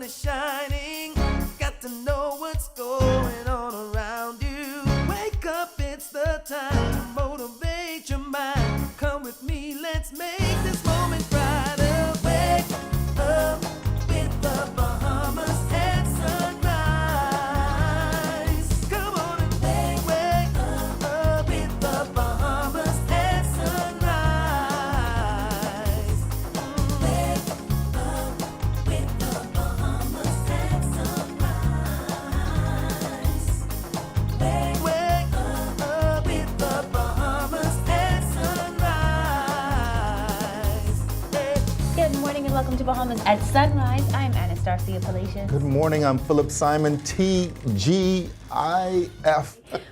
sun is shining. Got to know what's going on around you. Wake up, it's the time to motivate your mind. Come with me, let's make this moment brighter. Wake up with the Bahamas at sunrise. Come on and wake up with the Bahamas at sunrise. Wake up with the Bahamas at sunrise. Wake up with the Bahamas at sunrise. Good morning and welcome to Bahamas at Sunrise. I'm Anastasia Palacios. Good morning, I'm Philip Simon, TGIF.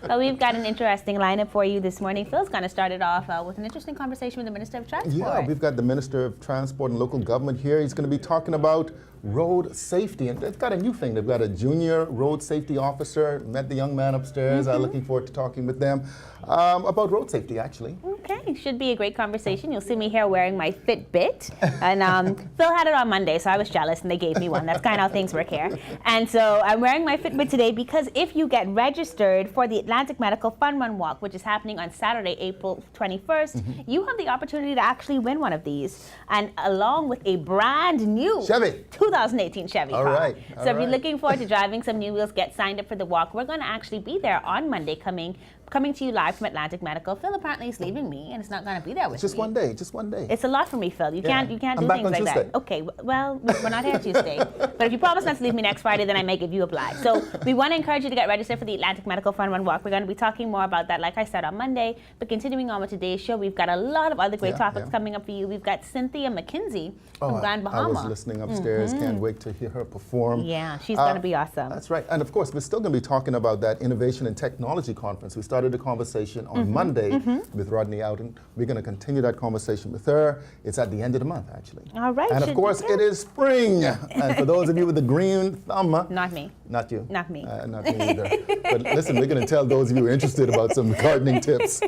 Well, we've got an interesting lineup for you this morning. Phil's going to start it off with an interesting conversation with the Minister of Transport. Yeah, we've got the Minister of Transport and Local Government here. He's going to be talking about road safety. And they've got a new thing. They've got a junior road safety officer. Met the young man upstairs. Looking forward to talking with them about road safety, actually. Okay, should be a great conversation. You'll see me here wearing my Fitbit. And Phil had it on Monday, so I was jealous, and they gave me one. That's kind of how things work here. And so I'm wearing my Fitbit today because if you get registered for the Atlantic Medical Fun Run Walk, which is happening on Saturday, April 21st, you have the opportunity to actually win one of these. And along with a brand new Chevy 2018 Chevy car. All right. So if you're looking forward to driving some new wheels, get signed up for the walk. We're going to actually be there on Monday coming to you live from Atlantic Medical. Phil apparently is leaving me and it's not going to be there with Just me. one day, just one day. It's a lot for me, Phil. You can't do I'm things back on like Tuesday. that. Okay, well, we're not here Tuesday. But if you promise not to leave me next Friday, then I may give you a blight. So we want to encourage you to get registered for the Atlantic Medical Fun Run Walk. We're going to be talking more about that, like I said, on Monday. But continuing on with today's show, we've got a lot of other great topics coming up for you. We've got Cynthia McKinsey from Grand Bahama. I was listening upstairs. Can't wait to hear her perform. Yeah, she's going to be awesome. That's right. And of course, we're still going to be talking about that Innovation and Technology Conference. We started the conversation on Monday with Rodney Outen. We're going to continue that conversation with her. It's at the end of the month, actually. All right. And of course, it is spring. And for those of you with the green thumb. Not me. Not you. Not me. Not me either. But listen, we're going to tell those of you interested about some gardening tips.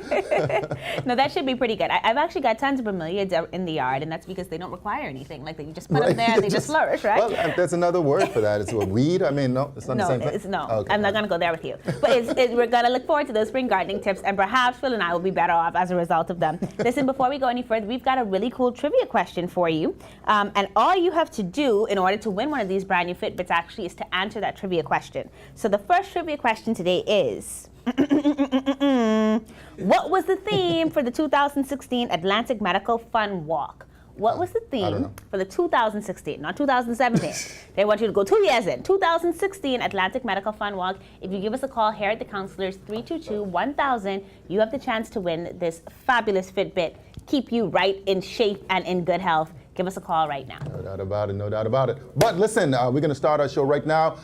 No, that should be pretty good. I've actually got tons of bromeliads in the yard, and that's because they don't require anything. Like, you just put them there and they just flourish, right? Well, there's another word for that. It's a weed. I mean, no, it's not the same thing. No, okay. I'm not going to go there with you. But we're going to look forward to those spring gardening tips, and perhaps Phil and I will be better off as a result of them. Listen, before we go any further, we've got a really cool trivia question for you. And all you have to do in order to win one of these brand new Fitbits actually is to answer that trivia question. So the first trivia question today is, what was the theme for the 2016 Atlantic Medical Fun Walk? What was the theme for the 2016, not 2017? They want you to go 2 years in. 2016 Atlantic Medical Fun Walk. If you give us a call here at the Counselors, 322-1000, you have the chance to win this fabulous Fitbit. Keep you right in shape and in good health. Give us a call right now. No doubt about it, no doubt about it. But listen, we're going to start our show right now.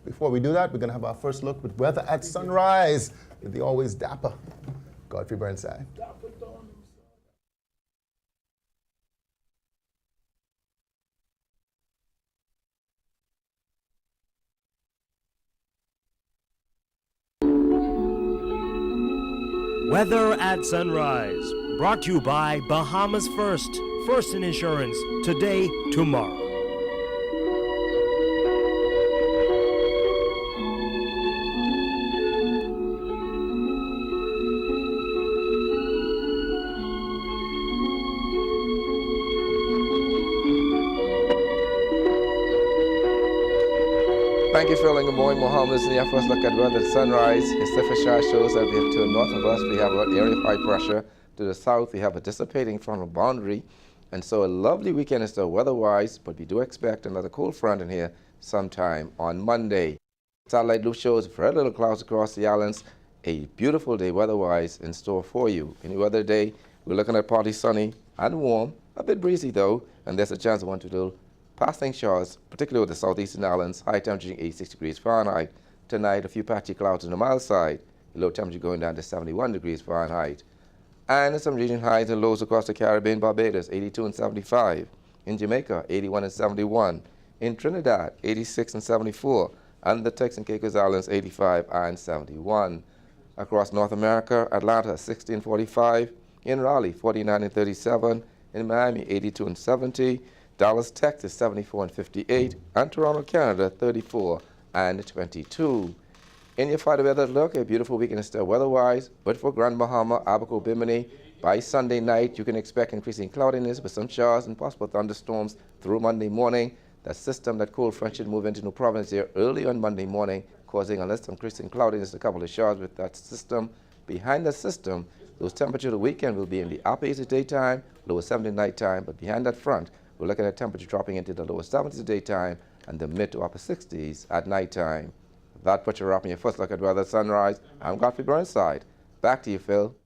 Before we do that, we're going to have our first look with weather at sunrise with the always dapper Godfrey Burnside. Weather at sunrise, brought to you by Bahamas First in Insurance, today, tomorrow. Thank you, Phil, and good morning, Bahamas. In your first look at weather at sunrise, your surface shower shows that we have to the north of us, we have an area of high pressure. To the south, we have a dissipating frontal boundary. And so a lovely weekend is still weather-wise, but we do expect another cold front in here sometime on Monday. Satellite loop shows very little clouds across the islands. A beautiful day weather-wise in store for you. Any weather day, we're looking at partly sunny and warm, a bit breezy though, and there's a chance of 1 to 2 passing showers, particularly with the southeastern islands, high temperature 86 degrees Fahrenheit. Tonight, a few patchy clouds on the mild side, the low temperature going down to 71 degrees Fahrenheit. And some region highs and lows across the Caribbean, Barbados, 82 and 75. In Jamaica, 81 and 71. In Trinidad, 86 and 74. And the Turks and Caicos Islands, 85 and 71. Across North America, Atlanta, 60 and 45. In Raleigh, 49 and 37. In Miami, 82 and 70. Dallas, Texas 74 and 58, and Toronto, Canada 34 and 22. In your Friday weather look, a beautiful weekend still weather-wise, but for Grand Bahama, Abaco, Bimini, by Sunday night you can expect increasing cloudiness with some showers and possible thunderstorms through Monday morning. That system, that cold front should move into New Providence here early on Monday morning, causing a little increasing cloudiness, a couple of showers with that system. Behind that system, those temperatures of the weekend will be in the upper 80s daytime, lower 70s nighttime, but behind that front, we're looking at temperature dropping into the lower 70s daytime and the mid to upper 60s at nighttime. That puts you up in your first look at weather sunrise. I'm Godfrey Burnside. Back to you, Phil.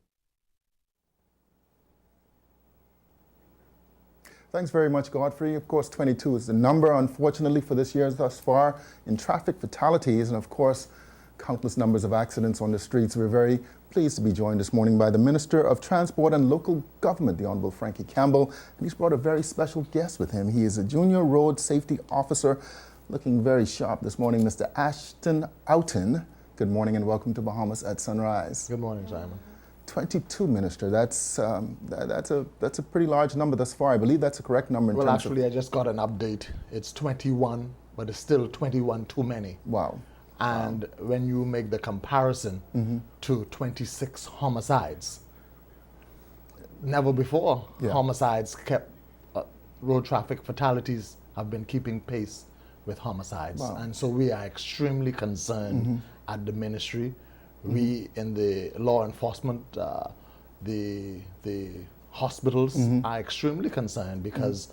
Thanks very much, Godfrey. Of course, 22 is the number, unfortunately, for this year thus far in traffic fatalities and, of course, countless numbers of accidents on the streets. We're very pleased to be joined this morning by the Minister of Transport and Local Government, the Honorable Frankie Campbell, and he's brought a very special guest with him. He is a junior road safety officer, looking very sharp this morning, Mr. Ashton Outen. Good morning and welcome to Bahamas at Sunrise. Good morning, Simon. 22, Minister. That's a pretty large number thus far. I believe that's a correct number. Well, actually, I just got an update. It's 21, but it's still 21 too many. Wow. And when you make the comparison to 26 homicides, never before homicides kept, road traffic fatalities have been keeping pace with homicides. Wow. And so we are extremely concerned at the ministry. We in the law enforcement, the hospitals are extremely concerned because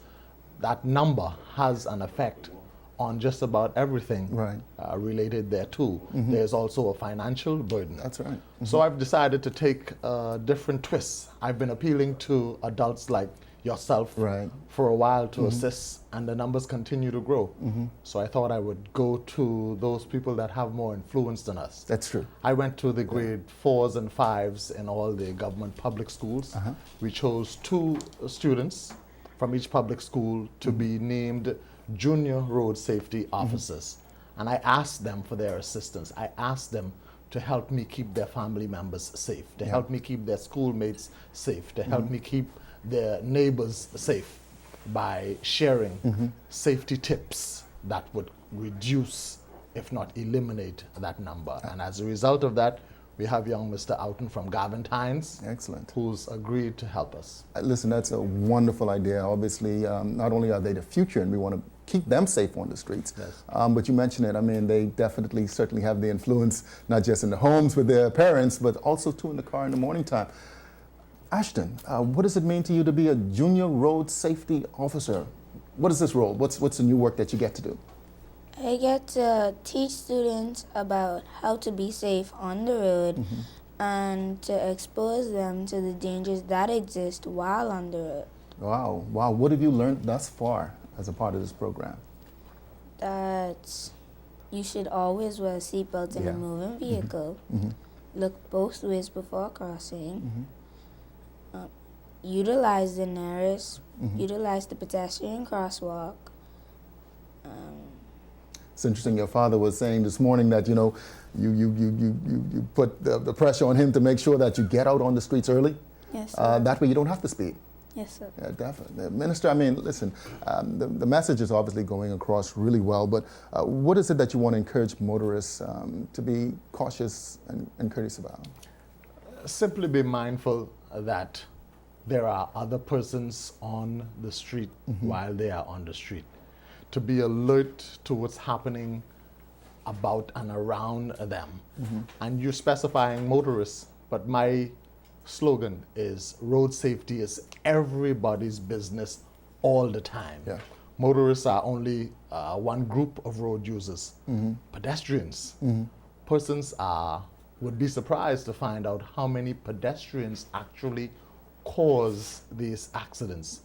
that number has an effect on just about everything related thereto. There's also a financial burden. That's right. So I've decided to take a different twist. I've been appealing to adults like yourself for a while to assist, and the numbers continue to grow. So I thought I would go to those people that have more influence than us. That's true. I went to the grade 4s and 5s in all the government public schools. We chose 2 students from each public school to be named junior road safety officers. And I asked them for their assistance. I asked them to help me keep their family members safe, to help me keep their schoolmates safe, to help me keep their neighbors safe by sharing safety tips that would reduce, if not eliminate, that number. And as a result of that, we have young Mr. Outen from Gaventines. Excellent. Who's agreed to help us. Listen, that's a wonderful idea. Obviously, not only are they the future and we want to keep them safe on the streets, but you mentioned it, I mean, they definitely, certainly have the influence, not just in the homes with their parents, but also too in the car in the morning time. Ashton, what does it mean to you to be a junior road safety officer? What is this role? What's the new work that you get to do? I get to teach students about how to be safe on the road and to expose them to the dangers that exist while on the road. Wow, wow. What have you learned thus far as a part of this program? That you should always wear a seatbelt in a moving vehicle, look both ways before crossing, utilize the nearest, utilize the pedestrian crosswalk. It's interesting. Your father was saying this morning that you put the pressure on him to make sure that you get out on the streets early. Yes, sir. That way you don't have to speed. Yes, sir. Yeah, definitely. Minister, I mean, listen, the message is obviously going across really well, but what is it that you want to encourage motorists to be cautious and courteous about? Simply be mindful that there are other persons on the street while they are on the street. To be alert to what's happening about and around them. And you're specifying motorists, but my slogan is road safety is everybody's business all the time. Yeah. Motorists are only one group of road users. Pedestrians, persons would be surprised to find out how many pedestrians actually cause these accidents.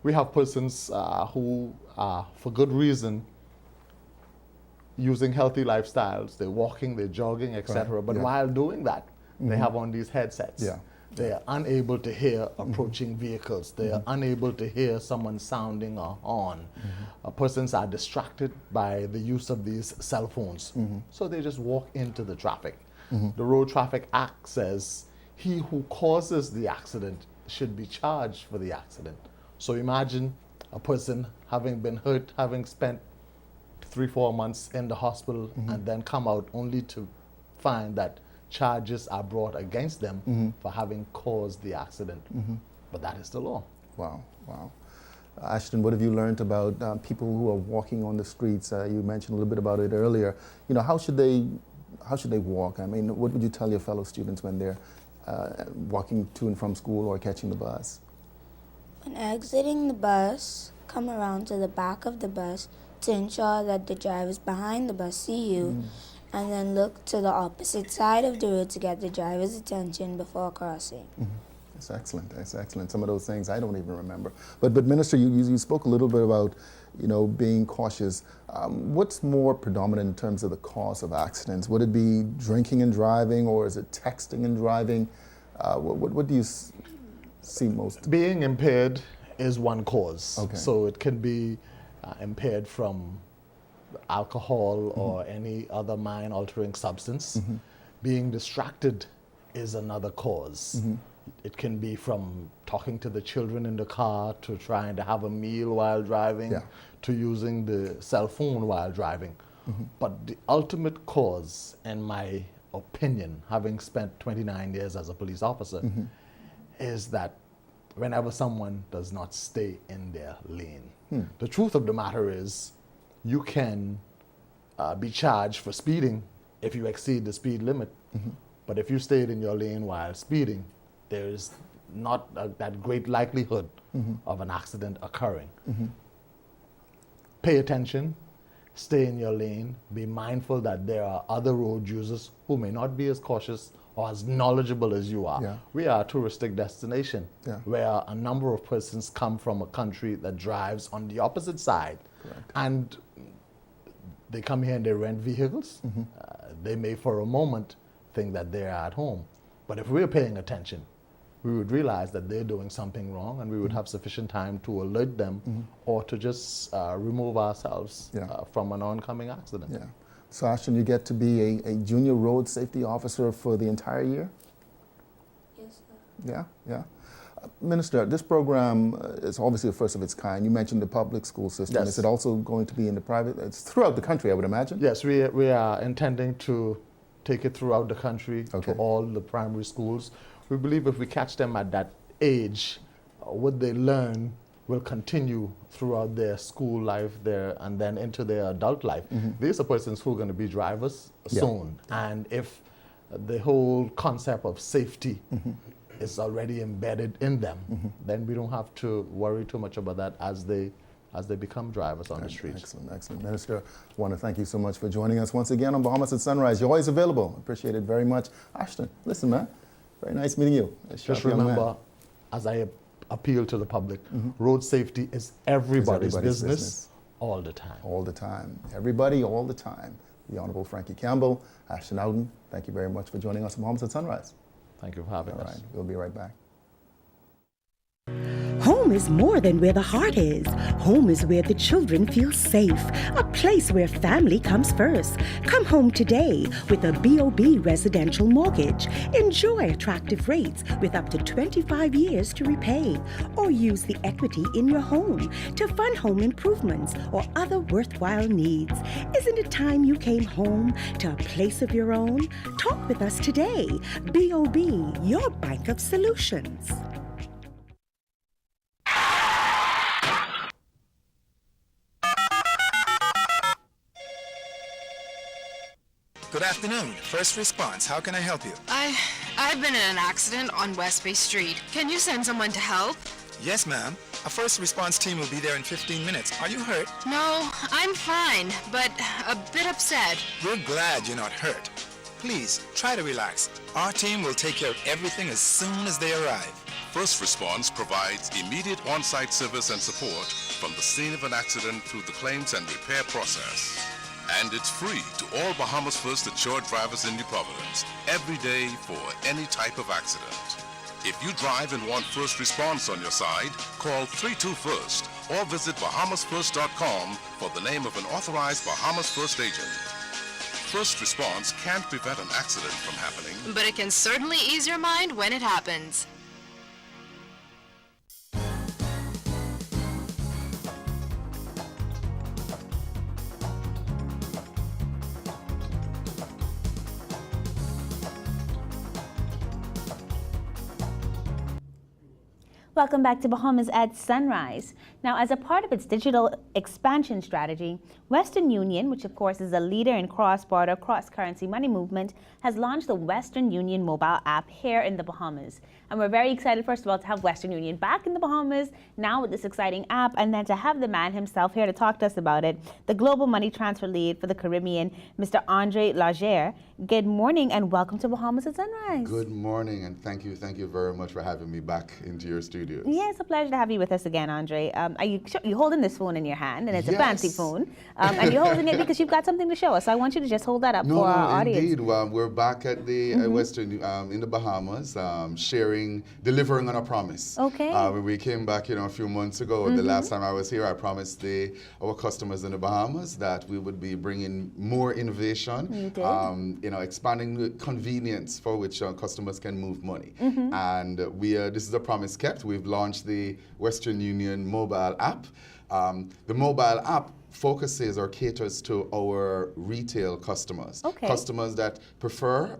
We have persons who are, for good reason, using healthy lifestyles. They're walking, they're jogging, etc. But while doing that, they have on these headsets. They are unable to hear approaching vehicles. They are unable to hear someone sounding a horn. Persons are distracted by the use of these cell phones. So they just walk into the traffic. The Road Traffic Act says he who causes the accident should be charged for the accident. So imagine a person having been hurt, having spent 3-4 months in the hospital, and then come out only to find that charges are brought against them for having caused the accident. But that is the law. Wow, wow. Ashton, what have you learned about people who are walking on the streets? You mentioned a little bit about it earlier. You know, how should they walk? I mean, what would you tell your fellow students when they're walking to and from school or catching the bus? When exiting the bus, come around to the back of the bus to ensure that the drivers behind the bus see you, and then look to the opposite side of the road to get the driver's attention before crossing. That's excellent. That's excellent. Some of those things I don't even remember. But Minister, you spoke a little bit about, you know, being cautious. What's more predominant in terms of the cause of accidents? Would it be drinking and driving, or is it texting and driving? What do you see most? Being impaired is one cause. Okay. So it can be impaired from alcohol or any other mind-altering substance. Being distracted is another cause. It can be from talking to the children in the car, to trying to have a meal while driving, to using the cell phone while driving. But the ultimate cause, in my opinion, having spent 29 years as a police officer, is that whenever someone does not stay in their lane. The truth of the matter is, you can be charged for speeding if you exceed the speed limit. But if you stayed in your lane while speeding, there is not that great likelihood of an accident occurring. Pay attention, stay in your lane, be mindful that there are other road users who may not be as cautious or as knowledgeable as you are. We are a touristic destination where a number of persons come from a country that drives on the opposite side. And they come here and they rent vehicles. They may for a moment think that they're at home. But if we're paying attention, we would realize that they're doing something wrong, and we would have sufficient time to alert them or to just remove ourselves from an oncoming accident. So Ashton, you get to be a junior road safety officer for the entire year? Yes, sir. Yeah. Minister, this program is obviously the first of its kind. You mentioned the public school system. Yes. Is it also going to be in the private? It's throughout the country, I would imagine? Yes, we are intending to take it throughout the country to all the primary schools. We believe if we catch them at that age, what they learn will continue throughout their school life there and then into their adult life. These are persons who are going to be drivers soon. And if the whole concept of safety is already embedded in them, then we don't have to worry too much about that as they become drivers on the streets. Excellent, excellent. Minister, I want to thank you so much for joining us once again on Bahamas at Sunrise. You're always available. Appreciate it very much. Ashton, listen, man, very nice meeting you. Just remember, as I appeal to the public, road safety is everybody's business all the time. All the time. Everybody, all the time. The Honorable Frankie Campbell, Ashton Ouden, thank you very much for joining us on Bahamas at Sunrise. Thank you for having us. All right, we'll be right back. Home is more than where the heart is. Home is where the children feel safe. A place where family comes first. Come home today with a BOB residential mortgage. Enjoy attractive rates with up to 25 years to repay. Or use the equity in your home to fund home improvements or other worthwhile needs. Isn't it time you came home to a place of your own? Talk with us today. BOB, your bank of solutions. Good afternoon. First response. How can I help you? I've been in an accident on West Bay Street. Can you send someone to help? Yes, ma'am. A first response team will be there in 15 minutes. Are you hurt? No, I'm fine, but a bit upset. We're glad you're not hurt. Please, try to relax. Our team will take care of everything as soon as they arrive. First Response provides immediate on-site service and support from the scene of an accident through the claims and repair process. And it's free to all Bahamas First insured drivers in New Providence, every day for any type of accident. If you drive and want first response on your side, call 321st or visit bahamasfirst.com for the name of an authorized Bahamas First agent. First response can't prevent an accident from happening, But it can certainly ease your mind when it happens. Welcome back to Bahamas at Sunrise. Now, as a part of its digital expansion strategy, Western Union, which of course is a leader in cross-border, cross-currency money movement, has launched the Western Union mobile app here in the Bahamas. And we're very excited, first of all, to have Western Union back in the Bahamas, now with this exciting app, and then to have the man himself here to talk to us about it, the Global Money Transfer Lead for the Caribbean, Mr. Andre Lager. Good morning and welcome to Bahamas at Sunrise. Good morning, and thank you very much for having me back into your studios. Yeah, it's a pleasure to have you with us again, Andre. Are you holding this phone in your hand, and it's a fancy phone, and you're holding it because you've got something to show us. So I want you to just hold that up for our audience. Indeed. Well, we're back at the Western in the Bahamas, delivering on a promise. Okay. When we came back, a few months ago, the last time I was here, I promised our customers in the Bahamas that we would be bringing more innovation. You did. Expanding the convenience for which customers can move money. And this is a promise kept. We've launched the Western Union mobile app. The mobile app focuses or caters to our retail customers. Okay. Customers that prefer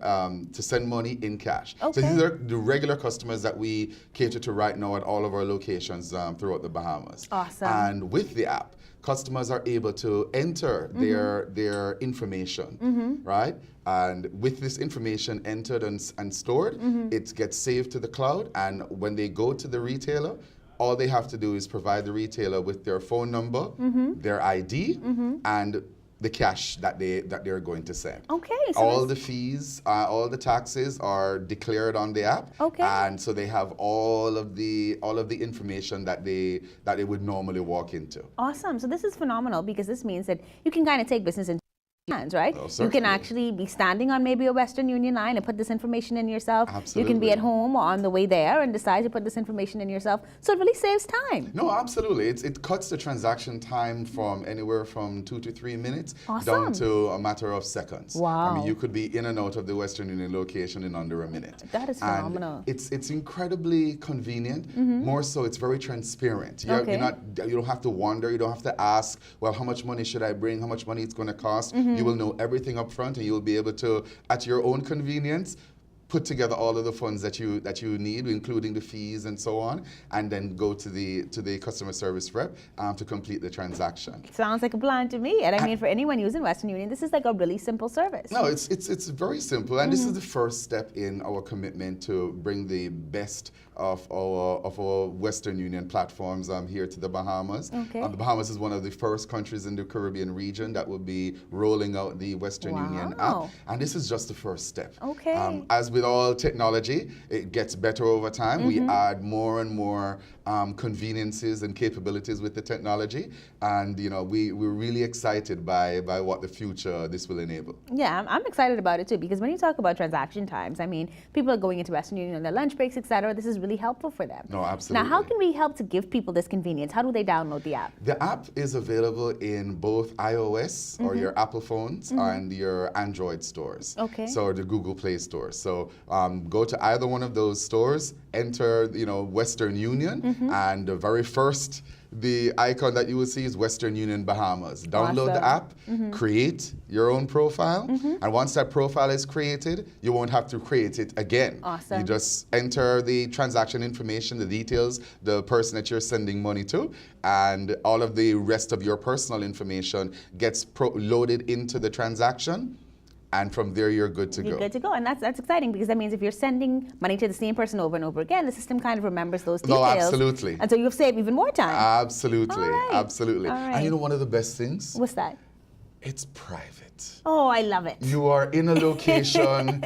to send money in cash. Okay. So these are the regular customers that we cater to right now at all of our locations throughout the Bahamas. Awesome. And with the app, customers are able to enter their information, right? And with this information entered and stored, it gets saved to the cloud. And when they go to the retailer, all they have to do is provide the retailer with their phone number, their ID, and the cash that they're going to send. Okay. So all the fees, all the taxes are declared on the app. Okay. And so they have all of the information that they would normally walk into. Awesome. So this is phenomenal because this means that you can kind of take business into hands, right? Oh, you can actually be standing on maybe a Western Union line and put this information in yourself. Absolutely. You can be at home or on the way there and decide to put this information in yourself. So it really saves time. No, absolutely. It cuts the transaction time from anywhere from 2 to 3 minutes Awesome. down to a matter of seconds. Wow. I mean, you could be in and out of the Western Union location in under a minute. That is phenomenal. And it's incredibly convenient. More so, it's very transparent. You don't have to wonder. You don't have to ask, well, how much money should I bring? How much money it's going to cost? You will know everything up front, and you'll be able to, at your own convenience, put together all of the funds that you need, including the fees and so on, and then go to the customer service rep to complete the transaction. Sounds like a plan to me. And I mean, for anyone using Western Union, this is like a really simple service. No, it's very simple, and this is the first step in our commitment to bring the best of our Western Union platforms here to the Bahamas. Okay. The Bahamas is one of the first countries in the Caribbean region that will be rolling out the Western Union app, and this is just the first step. Okay. As with all technology, it gets better over time. We add more and more conveniences and capabilities with the technology, and we're really excited by what the future this will enable. Yeah, I'm excited about it too, because when you talk about transaction times, I mean, people are going into Western Union on their lunch breaks, etc. This is really helpful for them. No, absolutely. Now, how can we help to give people this convenience? How do they download the app? The app is available in both iOS or your Apple phones and your Android stores. Okay. So the Google Play store. So go to either one of those stores, enter Western Union, and the very first icon that you will see is Western Union Bahamas. Download the app, create your own profile, and once that profile is created, you won't have to create it again. Awesome. You just enter the transaction information, the details, the person that you're sending money to, and all of the rest of your personal information gets loaded into the transaction. And from there, you're good to go. You're good to go. And that's exciting, because that means if you're sending money to the same person over and over again, the system kind of remembers those details. No, absolutely. And so you'll save even more time. Absolutely. All right. Absolutely. All right. And you know one of the best things? What's that? It's private. Oh, I love it. You are in a location,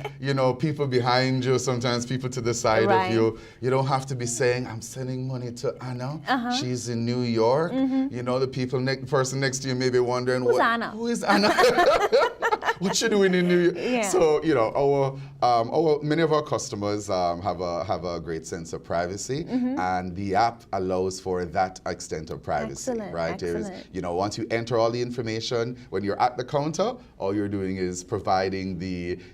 people behind you, sometimes people to the side of you. You don't have to be saying, I'm sending money to Anna. She's in New York. The person next to you may be wondering, Who's Anna? Who is Anna? What you doing in New York? Yeah. So, many of our customers have a great sense of privacy, and the app allows for that extent of privacy. Excellent. Right? Excellent. Once you enter all the information, when you're at the counter, all you're doing is providing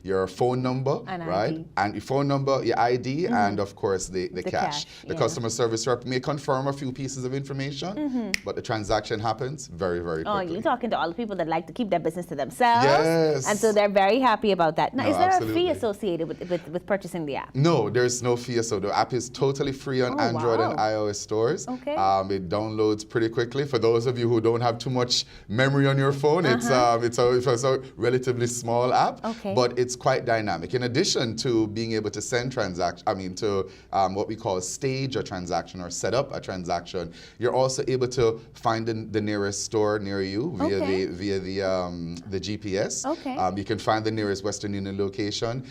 your phone number, right? ID. And your phone number, your ID, and of course the cash. The customer service rep may confirm a few pieces of information, but the transaction happens very, very quickly. Oh, you're talking to all the people that like to keep their business to themselves. Yes. And so they're very happy about that. Now, No, is there absolutely. a fee associated with purchasing the app? No, there's no fee. So the app is totally free on Android and iOS stores. Okay. It downloads pretty quickly. For those of you who don't have too much memory on your phone, it's a relatively small app, but it's quite dynamic. In addition to being able to send what we call stage a transaction or set up a transaction, you're also able to find the nearest store near you via the GPS. You can find the nearest Western Union location.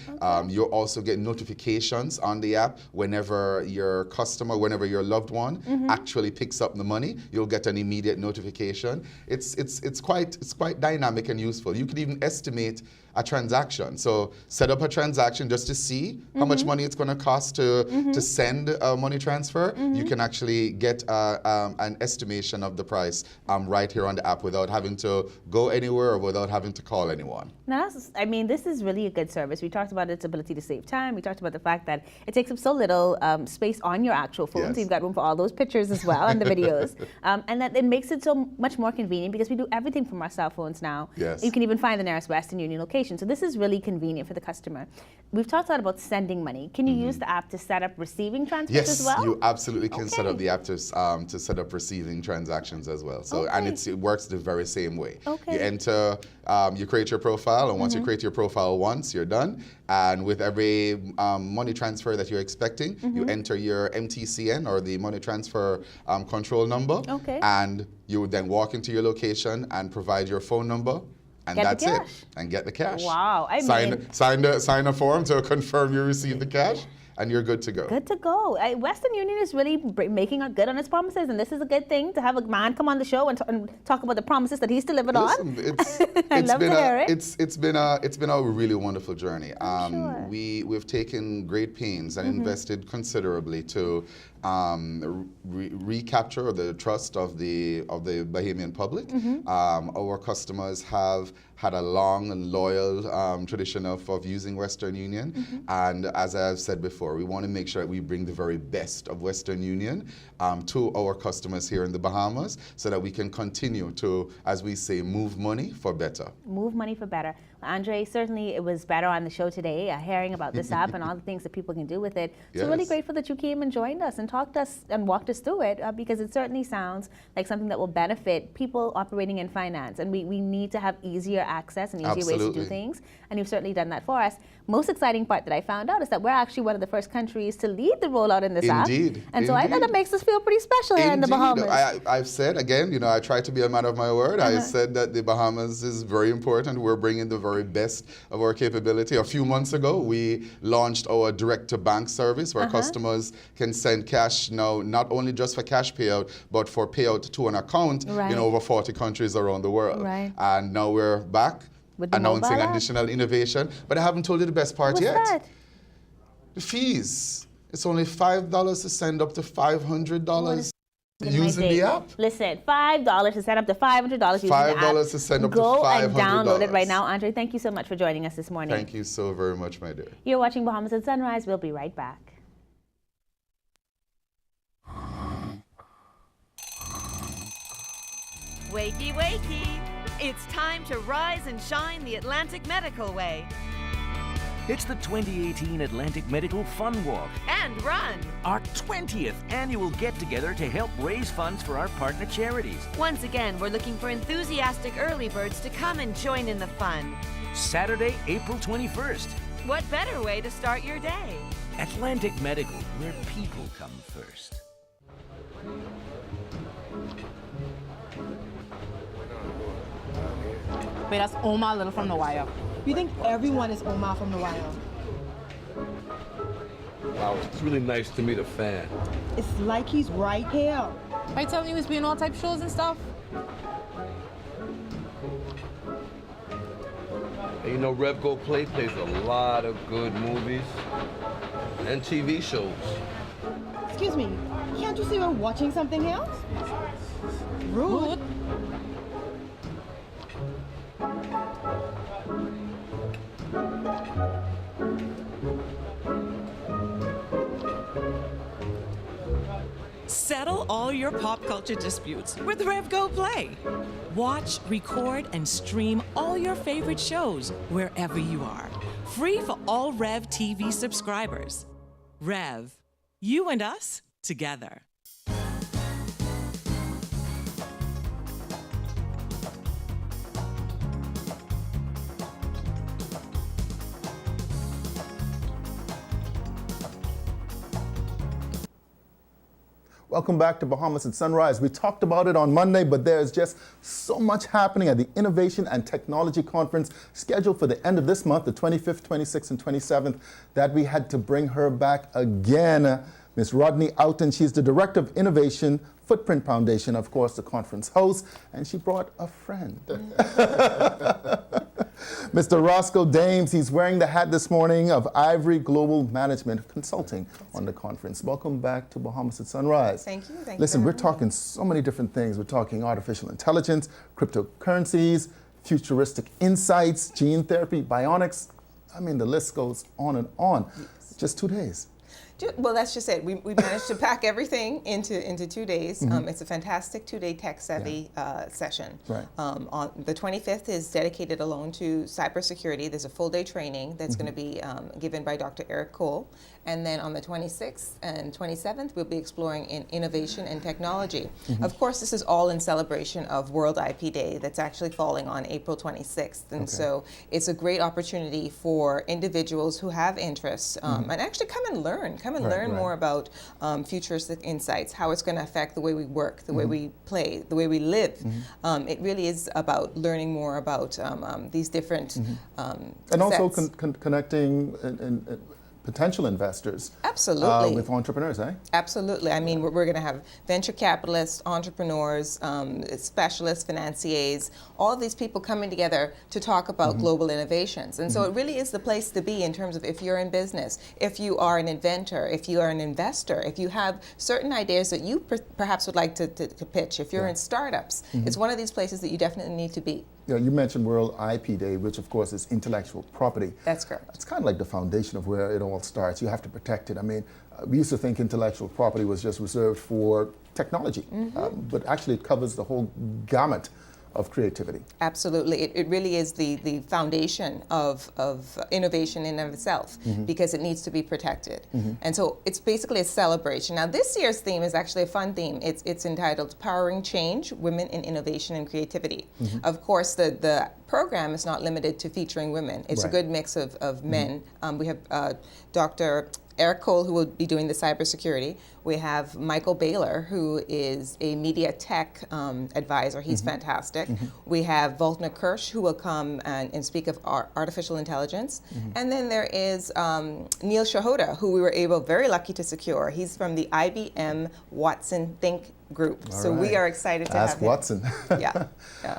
You'll also get notifications on the app whenever your customer, whenever your loved one actually picks up the money. You'll get an immediate notification. It's quite dynamic and useful. You can even estimate a transaction. So set up a transaction just to see how much money it's going to cost to send a money transfer. You can actually get an estimation of the price right here on the app without having to go anywhere or without having to call anyone. Now, this is really a good service. We talked about its ability to save time. We talked about the fact that it takes up so little space on your actual phone, so you've got room for all those pictures as well and the videos. And that it makes it so much more convenient because we do everything from our cell phones now. Yes. You can even find the nearest Western Union location. So this is really convenient for the customer. We've talked a lot about sending money. Can you use the app to set up receiving transfers as well? Yes, you absolutely can set up the app to set up receiving transactions as well. So and it works the very same way. You enter, you create your profile, and once you create your profile once, you're done. And with every money transfer that you're expecting, you enter your MTCN or the money transfer control number, and you would then walk into your location and provide your phone number. And that's it. And get the cash. Wow. Sign a form to confirm you received the cash, and you're good to go. Good to go. Western Union is really making good on its promises, and this is a good thing to have a man come on the show and talk about the promises that he's delivered on. It's been a really wonderful journey. We've taken great pains and invested considerably to recapture the trust of the Bahamian public. Our customers have had a long and loyal tradition of using Western Union, and as I've said before, we want to make sure that we bring the very best of Western Union to our customers here in the Bahamas, so that we can continue to, as we say, move money for better. Move money for better. Andre, certainly it was better on the show today, hearing about this app and all the things that people can do with it. So really grateful that you came and joined us and talked to us and walked us through it, because it certainly sounds like something that will benefit people operating in finance. And we need to have easier access and easier ways to do things. And you've certainly done that for us. Most exciting part that I found out is that we're actually one of the first countries to lead the rollout in this app. And so I know that makes us feel pretty special here in the Bahamas. I've said, again, I try to be a man of my word. I said that the Bahamas is very important. We're bringing the very best of our capability. A few months ago, we launched our direct-to-bank service where customers can send cash now, not only just for cash payout, but for payout to an account in over 40 countries around the world. And now we're back announcing additional innovation. But I haven't told you the best part yet. What's that? The fees. It's only $5 to send up to $500 using the app. Listen, $5 to send up to $500 using the app. $5 to send up to $500. Go and download it right now. Andre, thank you so much for joining us this morning. Thank you so very much, my dear. You're watching Bahamas at Sunrise. We'll be right back. Wakey, wakey. It's time to rise and shine the Atlantic Medical way. It's the 2018 Atlantic Medical Fun Walk And run. our 20th annual get-together to help raise funds for our partner charities. Once again, we're looking for enthusiastic early birds to come and join in the fun. Saturday, April 21st. What better way to start your day? Atlantic Medical, where people come first. Wait, that's Omar Little from The Wire. You think everyone is Omar from The Wire? Wow, it's really nice to meet a fan. It's like he's right here. Are you telling me he was being all type shows and stuff? And you know, Rev Go Play plays a lot of good movies and TV shows. Excuse me, can't you see we're watching something else? Rude. Settle all your pop culture disputes with RevGo Play. Watch, record, and stream all your favorite shows wherever you are. Free for all Rev TV subscribers. Rev, you and us together. Welcome back to Bahamas at Sunrise. We talked about it on Monday, but there's just so much happening at the Innovation and Technology Conference scheduled for the end of this month, the 25th, 26th, and 27th, that we had to bring her back again. Ms. Rodney Outen, she's the Director of Innovation, Footprint Foundation, of course, the conference host, and she brought a friend. Mr. Roscoe Dames, he's wearing the hat this morning of Ivory Global Management Consulting on the conference. Welcome back to Bahamas at Sunrise. Thank you. Listen, we're talking so many different things. We're talking artificial intelligence, cryptocurrencies, futuristic insights, gene therapy, bionics. I mean, the list goes on and on. Yes. Just 2 days. Well, that's just it. We managed to pack everything into 2 days. It's a fantastic 2-day tech-savvy session. Right. On the 25th is dedicated alone to cybersecurity. There's a full-day training that's going to be given by Dr. Eric Cole. And then on the 26th and 27th, we'll be exploring in innovation and technology. Of course, this is all in celebration of World IP Day that's actually falling on April 26th. And so it's a great opportunity for individuals who have interests and actually come and learn. Come and learn more about futuristic insights, how it's going to affect the way we work, the way we play, the way we live. It really is about learning more about these different and also connecting potential investors. Absolutely. With entrepreneurs, eh? Absolutely. I mean, we're going to have venture capitalists, entrepreneurs, specialists, financiers, all of these people coming together to talk about global innovations. And so it really is the place to be in terms of if you're in business, if you are an inventor, if you are an investor, if you have certain ideas that you perhaps would like to pitch, if you're in startups, it's one of these places that you definitely need to be. You mentioned World IP Day, which of course is intellectual property. That's correct. It's kind of like the foundation of where it all starts. You have to protect it. I mean, we used to think intellectual property was just reserved for technology, but actually it covers the whole gamut of creativity. Absolutely. It really is the foundation of innovation in and of itself because it needs to be protected. And so it's basically a celebration. Now this year's theme is actually a fun theme. It's entitled Powering Change, Women in Innovation and Creativity. Of course, the program is not limited to featuring women. It's a good mix of men. We have Dr. Eric Cole, who will be doing the cybersecurity. We have Michael Baylor, who is a media tech advisor. He's fantastic. We have Voltner Kirsch, who will come and speak of artificial intelligence. And then there is Neil Shahoda, who we were very lucky to secure. He's from the IBM Watson Think group. So we are excited to have him. Watson. Yeah.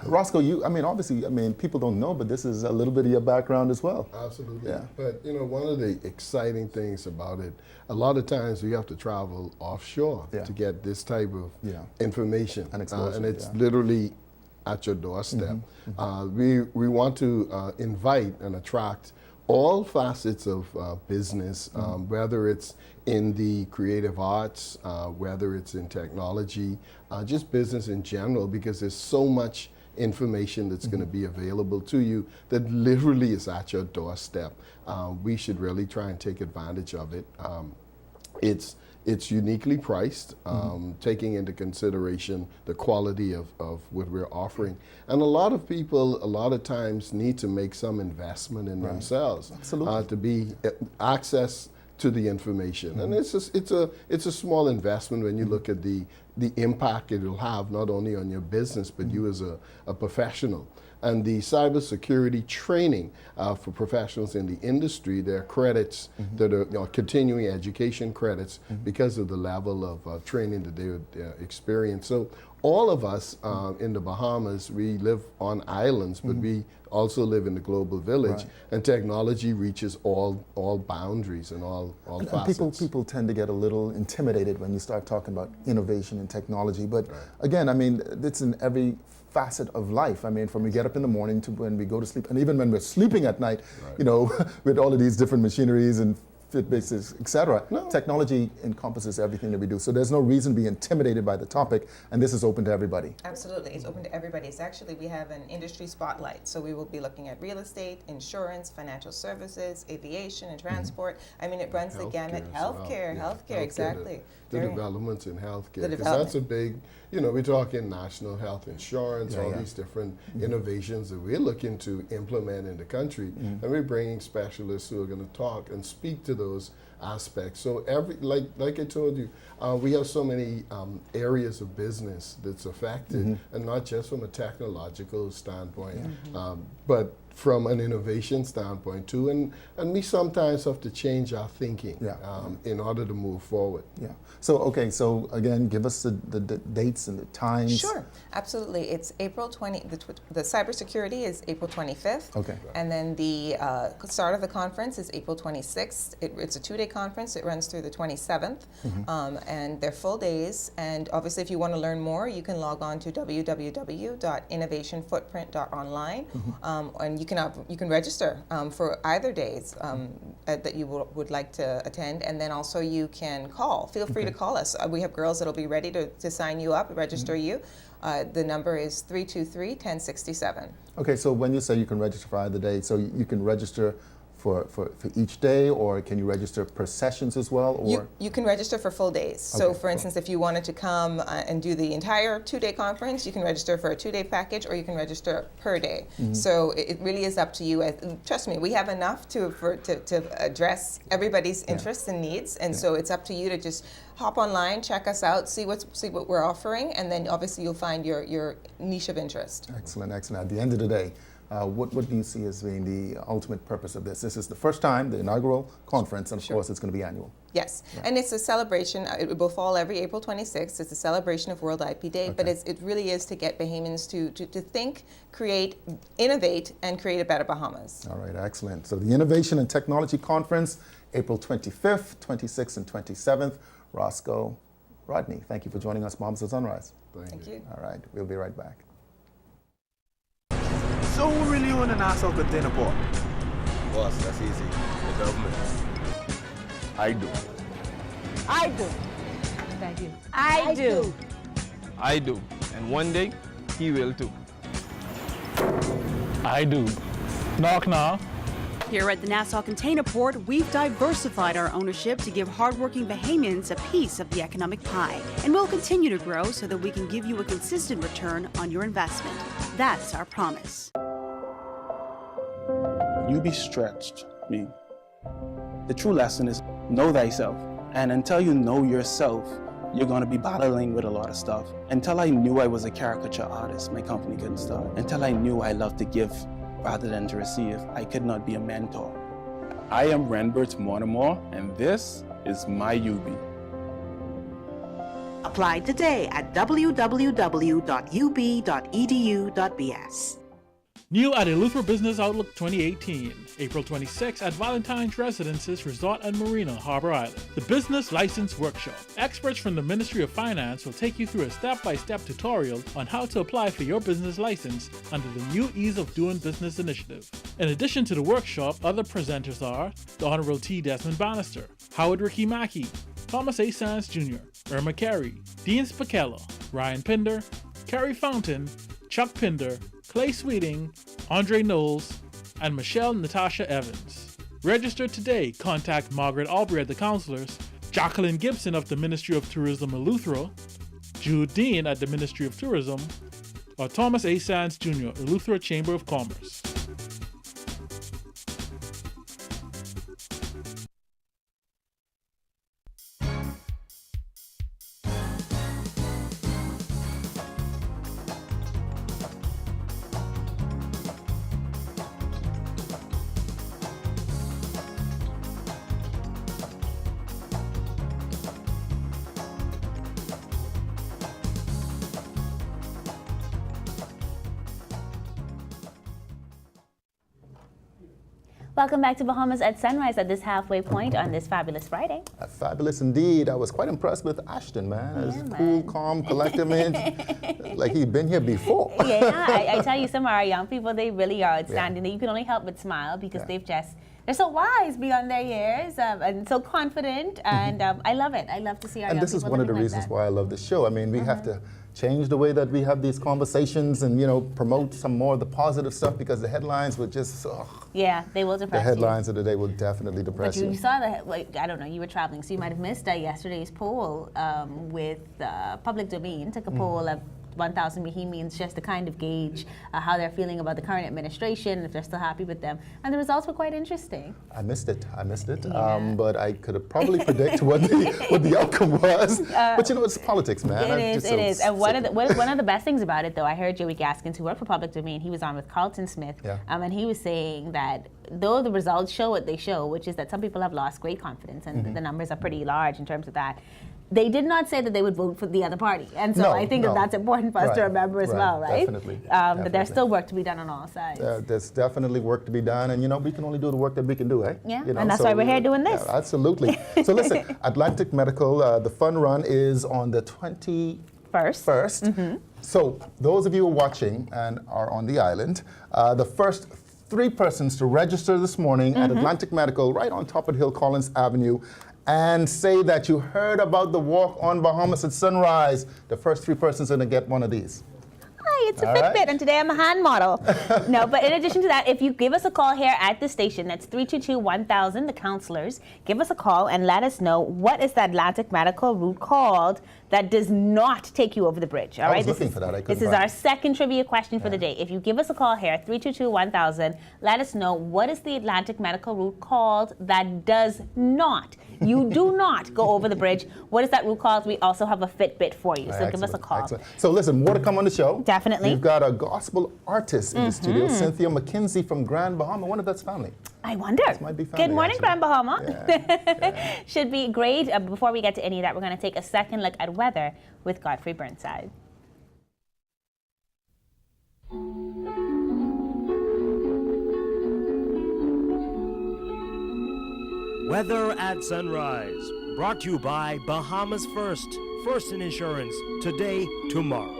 Roscoe, obviously, people don't know, but this is a little bit of your background as well. Absolutely. Yeah. But, one of the exciting things about it, a lot of times we have to travel offshore to get this type of information. And exposure. And it's literally at your doorstep. We want to invite and attract all facets of business, whether it's in the creative arts, whether it's in technology, just business in general, because there's so much information that's going to be available to you that literally is at your doorstep. We should really try and take advantage of it. It's uniquely priced, taking into consideration the quality of what we're offering. And a lot of people, a lot of times, need to make some investment in themselves to be access to the information. And it's a small investment when you look at the impact it will have not only on your business, but you as a professional. And the cybersecurity training for professionals in the industry, there are credits that are continuing education credits because of the level of training that they would experience. So all of us in the Bahamas, we live on islands, but we also live in the global village, and technology reaches all boundaries and all facets. And people tend to get a little intimidated when you start talking about innovation and technology, but again, it's in every facet of life. From when we get up in the morning to when we go to sleep, and even when we're sleeping at night, with all of these different machineries and Fitbits, etc. No. Technology encompasses everything that we do. So there's no reason to be intimidated by the topic, and this is open to everybody. Absolutely, it's open to everybody. It's actually, we have an industry spotlight. So we will be looking at real estate, insurance, financial services, aviation and transport. I mean, it runs the gamut. Healthcare, exactly. The developments in healthcare, because that's a big, we're talking national health insurance, all these different innovations that we're looking to implement in the country, and we're bringing specialists who are going to talk and speak to those aspects. So like I told you, we have so many areas of business that's affected, and not just from a technological standpoint, but from an innovation standpoint too, and we sometimes have to change our thinking in order to move forward. Yeah. So okay. So again, give us the dates and the times. Sure. Absolutely. It's April 20. The cybersecurity is April 25th. Okay. And then the start of the conference is April 26th. It's a 2-day conference. It runs through the 27th, and they're full days. And obviously, if you want to learn more, you can log on to www.innovationfootprint.online, and you can register for either days that you would like to attend, and then also you can call. Feel free to call us. We have girls that'll be ready to sign you up, register you. The number is 323-1067. Okay, so when you say you can register for either day, so you can register for each day, or can you register per sessions as well? Or you can register for full days. So for instance, if you wanted to come and do the entire 2-day conference, you can register for a 2-day package, or you can register per day. So it really is up to you. Trust me, we have enough to address everybody's interests and needs, and so it's up to you to just hop online, check us out, see what we're offering, and then obviously you'll find your niche of interest. Excellent, excellent. At the end of the day, what do you see as being the ultimate purpose of this? This is the first time, the inaugural conference, and of course it's going to be annual. Yes, and it's a celebration. It will fall every April 26th. It's a celebration of World IP Day, but it really is to get Bahamians to think, create, innovate, and create a better Bahamas. All right, excellent. So the Innovation and Technology Conference, April 25th, 26th, and 27th. Roscoe, Rodney, thank you for joining us, Bahamas at Sunrise. Thank you. All right, we'll be right back. So who really own the Nassau Container Port? Boss, that's easy. The government. I do. I do. Thank you. I do. I do. And one day, he will too. I do. Knock knock. Here at the Nassau Container Port, we've diversified our ownership to give hardworking Bahamians a piece of the economic pie. And we'll continue to grow so that we can give you a consistent return on your investment. That's our promise. You be stretched. The true lesson is know thyself. And until you know yourself, you're going to be battling with a lot of stuff. Until I knew I was a caricature artist, my company couldn't start. Until I knew I loved to give rather than to receive, I could not be a mentor. I am Renbert Mortimer, and this is my UB. Apply today at www.ub.edu.bs. New at Eleuthera Business Outlook 2018, April 26 at Valentine's Residences Resort and Marina, Harbor Island. The Business License Workshop. Experts from the Ministry of Finance will take you through a step-by-step tutorial on how to apply for your business license under the new Ease of Doing Business initiative. In addition to the workshop, other presenters are the Honorable T. Desmond Bannister, Howard Ricky Mackey, Thomas A. Sands Jr., Irma Carey, Dean Spicella, Ryan Pinder, Kerry Fountain, Chuck Pinder, Clay Sweeting, Andre Knowles, and Michelle Natasha Evans. Register today. Contact Margaret Aubrey at the Counselors, Jacqueline Gibson of the Ministry of Tourism Eleuthera, Jude Dean at the Ministry of Tourism, or Thomas A. Sands Jr., Eleuthera Chamber of Commerce. Welcome back to Bahamas at Sunrise at this halfway point on this fabulous Friday. Fabulous indeed. I was quite impressed with Ashton, man. His cool, calm, collected man. Like he'd been here before. Yeah, I tell you, some of our young people, they really are outstanding. You can only help but smile because they've just they're so wise beyond their years and so confident, and I love it. I love to see our young And this is people one of the living like reasons that. why I love the show. I mean, we have to change the way that we have these conversations and, you know, promote some more of the positive stuff, because the headlines would just, Yeah, they will depress the headlines of the day will definitely you. depress But you. you saw that, like, I don't know, you were traveling, so you might have missed yesterday's poll with Public Domain. Took a poll of 1,000 Bahamians just to kind of gauge how they're feeling about the current administration, if they're still happy with them. And the results were quite interesting. I missed it. Yeah. But I could have probably predict what the outcome was. But you know, it's politics, man. It is. And one of the best things about it, though, I heard Joey Gaskins, who worked for Public Domain, he was on with Carlton Smith, and he was saying that though the results show what they show, which is that some people have lost great confidence, and the numbers are pretty large in terms of that, they did not say that they would vote for the other party. And so I think that that's important for us to remember as well, right? Definitely. But there's still work to be done on all sides. There's definitely work to be done, and you know, we can only do the work that we can do, eh? Yeah, you know, and that's why we're here doing this. Yeah, absolutely. So listen, Atlantic Medical, the fun run is on the 21st. So those of you who are watching and are on the island, the first 3 persons to register this morning at Atlantic Medical, right on top of Hill Collins Avenue, and say that you heard about the walk on Bahamas at sunrise, the first 3 persons are going to get one of these. Hi, it's a All Fitbit, right. and today I'm a hand model. No, but in addition to that, if you give us a call here at the station, that's 322-1000, the counselors, give us a call and let us know what is the Atlantic Medical route called that does not take you over the bridge. All right, I was looking for that. I couldn't This is find our it. second trivia question for the day. If you give us a call here, 322-1000, let us know what is the Atlantic Medical route called that does not. You do not go over the bridge. What is that route called? We also have a Fitbit for you, so give us a call. Excellent. So listen, more to come on the show. Definitely. We've got a gospel artist in the studio, Cynthia McKinsey from Grand Bahama. I wonder if that's family. I wonder. This might be family, Good morning, actually. Grand Bahama. Should be great. Before we get to any of that, we're going to take a second look at weather with Godfrey Burnside. Weather at sunrise, brought to you by Bahamas First. First in insurance, today, tomorrow.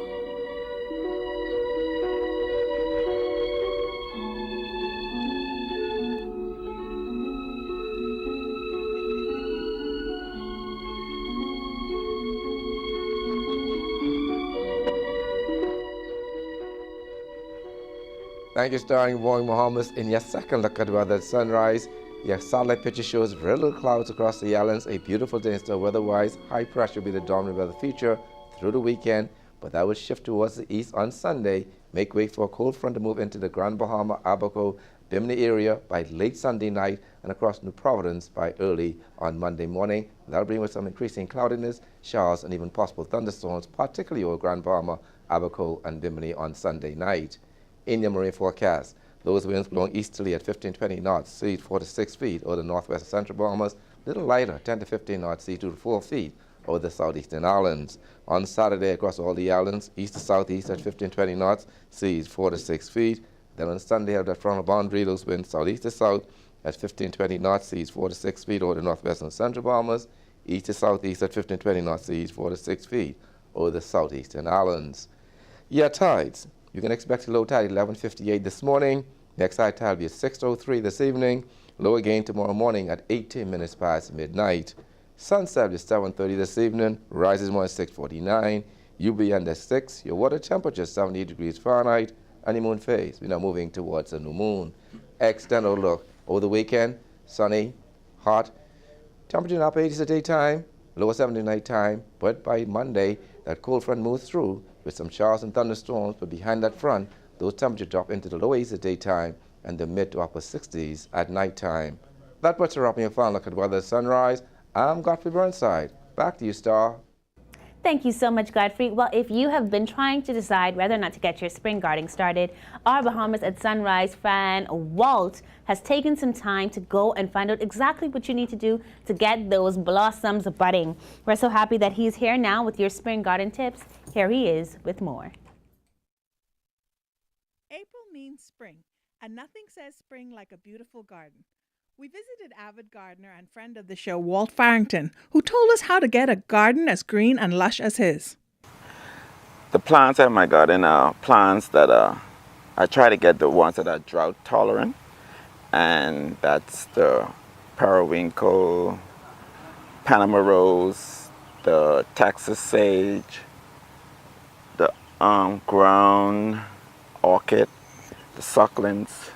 Thank you, starring Warring Bahamas. In your second look at weather at sunrise, your satellite picture shows very little clouds across the islands. A beautiful day instead of weather-wise. High pressure will be the dominant weather feature through the weekend, but that will shift towards the east on Sunday. Make way for a cold front to move into the Grand Bahama, Abaco, Bimini area by late Sunday night and across New Providence by early on Monday morning. That'll bring with some increasing cloudiness, showers, and even possible thunderstorms, particularly over Grand Bahama, Abaco, and Bimini on Sunday night. In your marine forecast, those winds blowing easterly at 15-20 knots, seas 4 to 6 feet over the northwest of central Bahamas, little lighter, 10 to 15 knots, sea 2 to 4 feet over the southeastern islands. On Saturday, across all the islands, east to southeast at 15-20 knots, seas 4 to 6 feet. Then on Sunday, have that frontal boundary, those winds southeast to south at 15-20 knots, seas 4 to 6 feet over the northwest and central Bahamas, east to southeast at 15-20 knots, seas 4 to 6 feet over the southeastern islands. Your tides. You can expect a low tide at 11:58 this morning. Next high tide will be at 6:03 this evening. Low again tomorrow morning at 18 minutes past midnight. Sunset is 7:30 this evening. Rises more at 6:49. You'll be under 6. Your water temperature 70 degrees Fahrenheit. Honeymoon phase. We're now moving towards a new moon. External look. Over the weekend, sunny, hot. Temperature in upper 80s at daytime, lower 70 at night time. But by Monday, that cold front moves through with some showers and thunderstorms, but behind that front, those temperatures drop into the low 80s at daytime and the mid to upper 60s at nighttime. That puts a wrap on your final look at weather at sunrise. I'm Godfrey Burnside. Back to you, Star. Thank you so much, Godfrey. Well, if you have been trying to decide whether or not to get your spring gardening started, our Bahamas at Sunrise fan, Walt, has taken some time to go and find out exactly what you need to do to get those blossoms budding. We're so happy that he's here now with your spring garden tips. Here he is with more. April means spring, and nothing says spring like a beautiful garden. We visited avid gardener and friend of the show, Walt Farrington, who told us how to get a garden as green and lush as his. The plants in my garden are plants that I try to get the ones that are drought tolerant and that's the periwinkle, Panama rose, the Texas sage, the ground orchid, the succulents,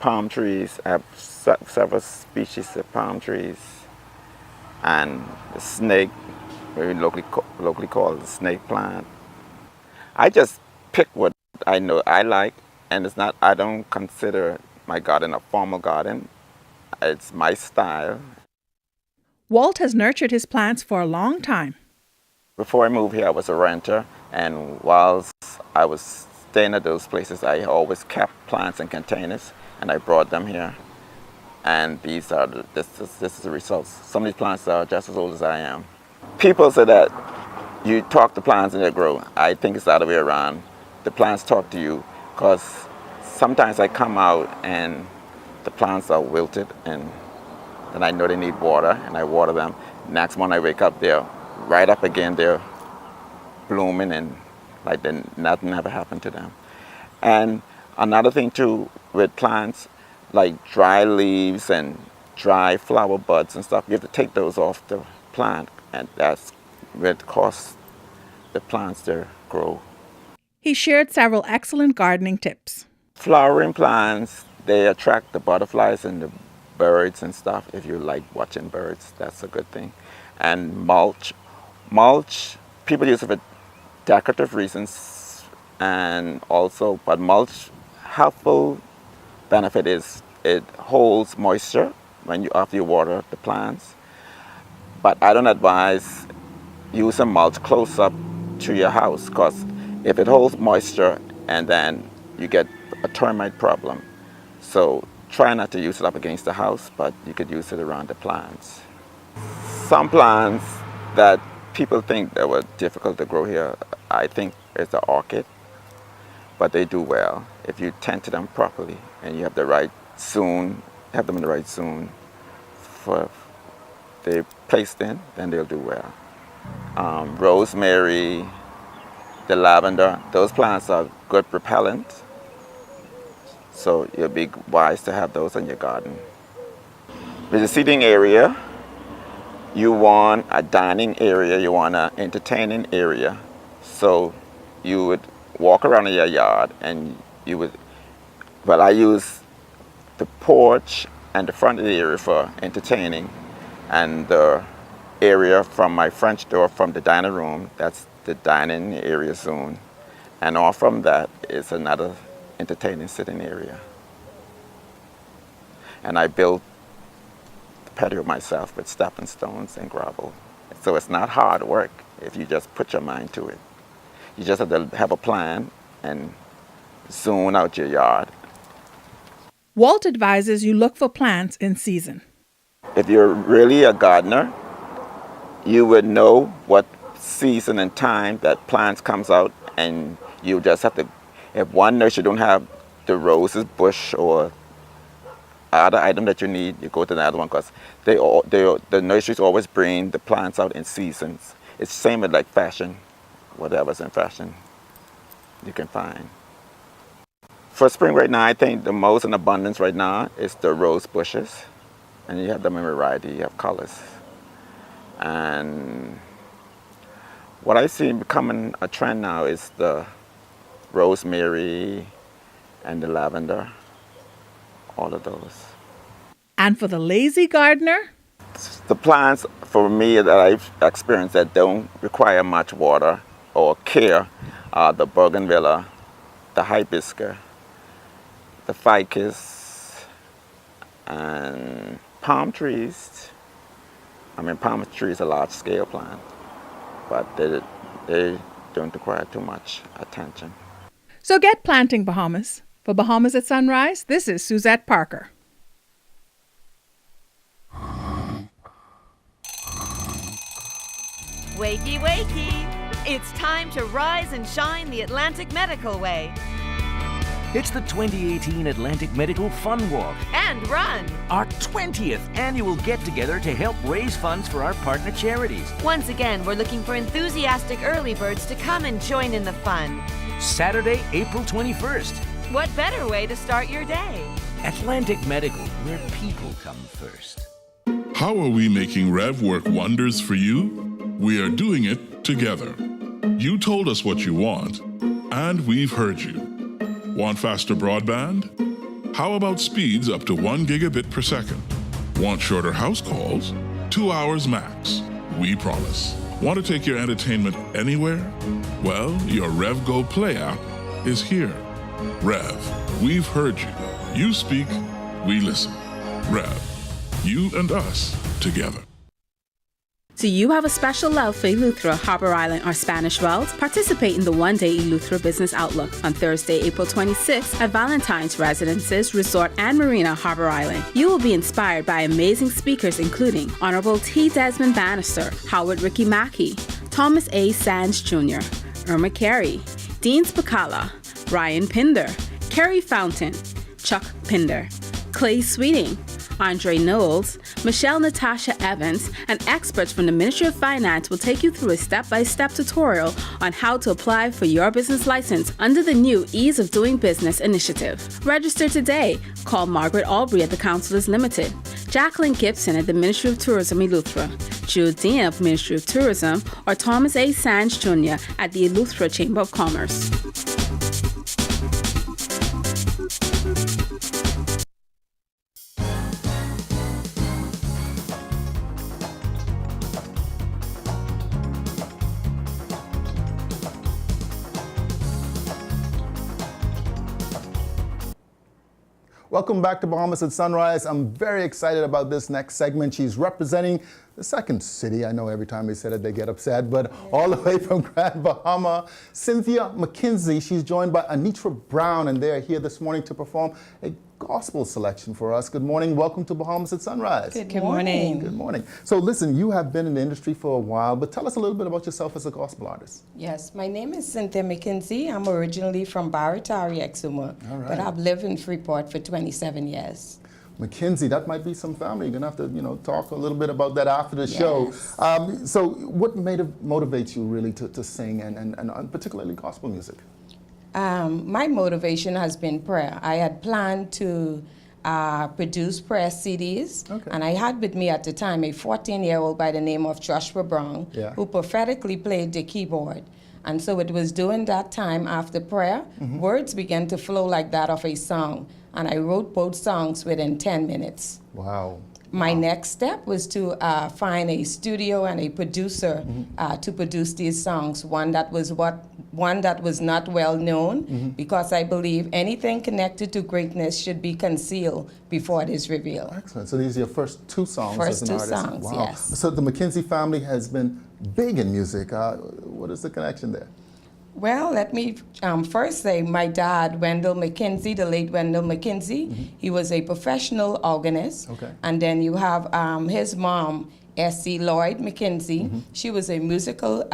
palm trees. I have several species of palm trees, and the snake, very locally called the snake plant. I just pick what I know I like, and it's not. I don't consider my garden a formal garden. It's my style. Walt has nurtured his plants for a long time. Before I moved here, I was a renter, and whilst I was staying at those places, I always kept plants in containers, and I brought them here. And this is the results. Some of these plants are just as old as I am. People say that you talk to plants and they grow. I think it's the other way around. The plants talk to you, because sometimes I come out and the plants are wilted, and then I know they need water, and I water them. Next morning I wake up, they're right up again, they're blooming, and like then nothing ever happened to them. And another thing too with plants, like dry leaves and dry flower buds and stuff, you have to take those off the plant, and that's what causes the plants to grow. He shared several excellent gardening tips. Flowering plants, they attract the butterflies and the birds and stuff. If you like watching birds, that's a good thing. And mulch, people use it for decorative reasons, and also, but mulch helpful benefit is it holds moisture after you water the plants. But I don't advise using mulch close up to your house, because if it holds moisture and then you get a termite problem. So try not to use it up against the house, but you could use it around the plants. Some plants that people think that were difficult to grow here, I think is the orchid, but they do well if you tend to them properly and you have the right zone, have them in the right zone for they placed in, then they'll do well. Rosemary, the lavender, those plants are good repellent, so you'll be wise to have those in your garden. With the seating area, you want a dining area, you want an entertaining area. So you would walk around in your yard and you would, well, I use the porch and the front of the area for entertaining, and the area from my French door from the dining room, that's the dining area zone. And off from that is another entertaining sitting area. And I built the patio myself with stepping stones and gravel. So it's not hard work if you just put your mind to it. You just have to have a plan and zone out your yard. Walt advises you look for plants in season. If you're really a gardener, you would know what season and time that plants comes out, and you just have to, if one nursery don't have the roses bush or other item that you need, you go to the other one, because the nurseries always bring the plants out in seasons. It's the same with like fashion, whatever's in fashion you can find. For spring right now, I think the most in abundance right now is the rose bushes, and you have them in variety, you have colors. And what I see becoming a trend now is the rosemary and the lavender, all of those. And for the lazy gardener? The plants, for me, that I've experienced that don't require much water or care are the bougainvillea, the hibiscus, the ficus, and palm trees. I mean, palm trees are a large-scale plant, but they don't require too much attention. So get planting, Bahamas. For Bahamas at Sunrise, this is Suzette Parker. Wakey, wakey! It's time to rise and shine the Atlantic Medical Way. It's the 2018 Atlantic Medical Fun Walk And run! our 20th annual get-together to help raise funds for our partner charities. Once again, we're looking for enthusiastic early birds to come and join in the fun. Saturday, April 21st. What better way to start your day? Atlantic Medical, where people come first. How are we making Rev work wonders for you? We are doing it together. You told us what you want, and we've heard you. Want faster broadband? How about speeds up to 1 gigabit per second? Want shorter house calls? 2 hours max. We promise. Want to take your entertainment anywhere? Well, your Rev Go Play app is here. Rev, we've heard you. You speak, we listen. Rev, you and us together. Do you have a special love for Eleuthera, Harbor Island, or Spanish Wells? Participate in the one-day Eleuthera Business Outlook on Thursday, April 26th at Valentine's Residences Resort and Marina, Harbor Island. You will be inspired by amazing speakers including Honorable T. Desmond Bannister, Howard Ricky Mackey, Thomas A. Sands Jr., Irma Carey, Dean Spicala, Ryan Pinder, Kerry Fountain, Chuck Pinder, Clay Sweeting, Andre Knowles, Michelle Natasha Evans, and experts from the Ministry of Finance will take you through a step-by-step tutorial on how to apply for your business license under the new Ease of Doing Business initiative. Register today. Call Margaret Albury at the Counselors Limited, Jacqueline Gibson at the Ministry of Tourism Eleuthera, Jude Dean of Ministry of Tourism, or Thomas A. Sands Jr. at the Eleuthera Chamber of Commerce. Welcome back to Bahamas at Sunrise. I'm very excited about this next segment. She's representing the second city. I know every time we said it, they get upset, but all the way from Grand Bahama, Cynthia McKinsey. She's joined by Anitra Brown, and they're here this morning to perform a gospel selection for us. Good morning. Welcome to Bahamas at Sunrise. Good morning. Good morning. So listen, you have been in the industry for a while, but tell us a little bit about yourself as a gospel artist. Yes, my name is Cynthia McKinsey. I'm originally from Baratari, Exuma, but I've lived in Freeport for 27 years. McKinsey, that might be some family. You're gonna have to, talk a little bit about that after the show. So what motivates you really to sing and particularly gospel music? My motivation has been prayer. I had planned to produce prayer CDs, and I had with me at the time a 14-year-old by the name of Joshua Brown, who prophetically played the keyboard. And so it was during that time after prayer, words began to flow like that of a song. And I wrote both songs within 10 minutes. Wow. My next step was to find a studio and a producer to produce these songs. One that was not well known, because I believe anything connected to greatness should be concealed before it is revealed. Excellent. So these are your first two songs as an artist. First two songs, wow. yes. So the McKinsey family has been big in music. What is the connection there? Well, let me first say my dad, Wendell McKinsey, the late Wendell McKinsey, he was a professional organist. And then you have his mom, S.C. Lloyd McKinsey. She was a musical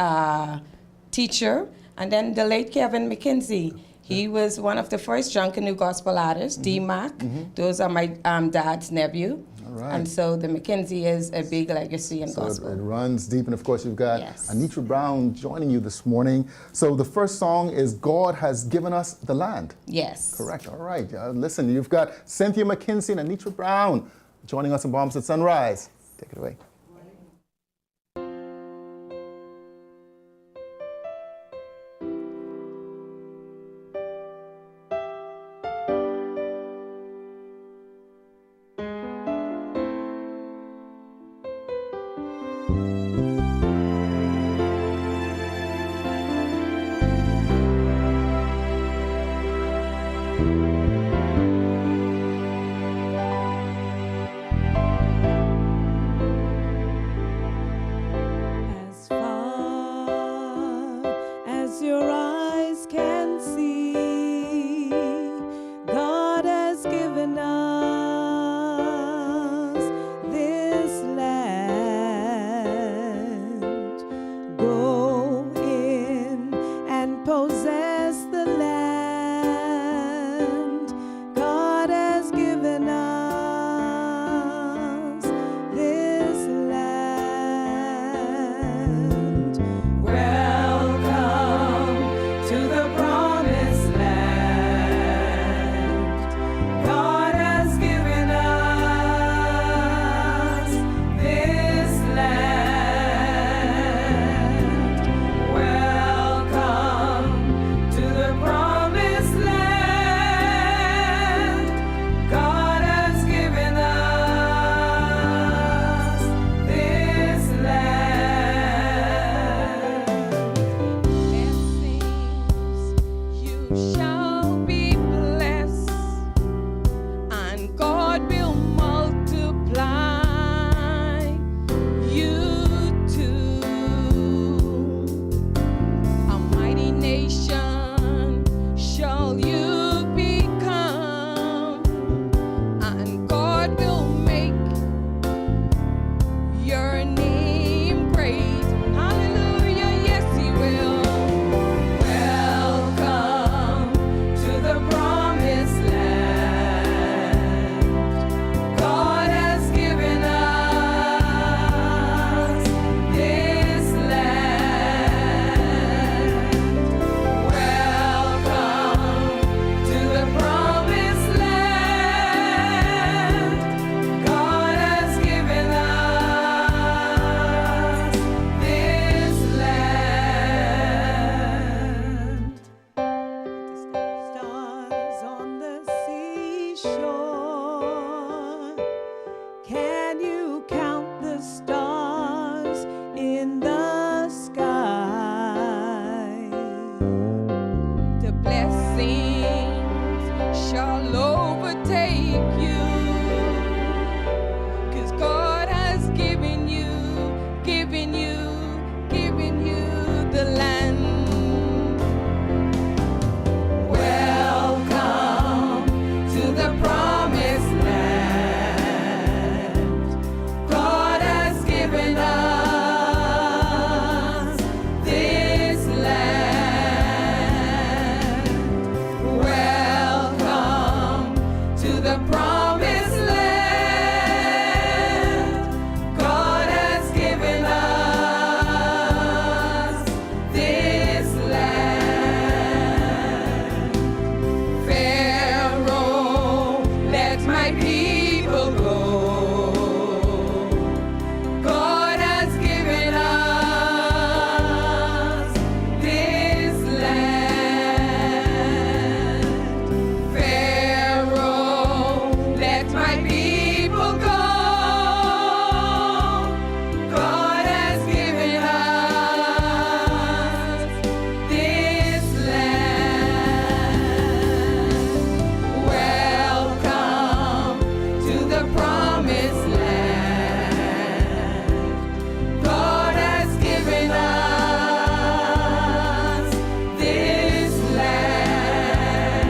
teacher. And then the late Kevin McKinsey. He was one of the first Junkanoo gospel artists, D-Mac. Those are my dad's nephew. Right. And so the McKinsey is a big legacy in gospel. It runs deep, and of course you've got Anitra Brown joining you this morning. So the first song is God Has Given Us the Land. Yes. Correct, all right. Listen, you've got Cynthia McKinsey and Anitra Brown joining us in Bahamas at Sunrise. Take it away. shore. Can you count the stars in the sky? The blessings shall overtake you, 'cause God has given you the land. Welcome to the promised land. God has given us this land. Welcome to the promised land. God has given us this land. Pharaoh, let my people go. God has given us this land. Pharaoh, let my people go. God has given us this land. Welcome to the promised land. God has given us this land.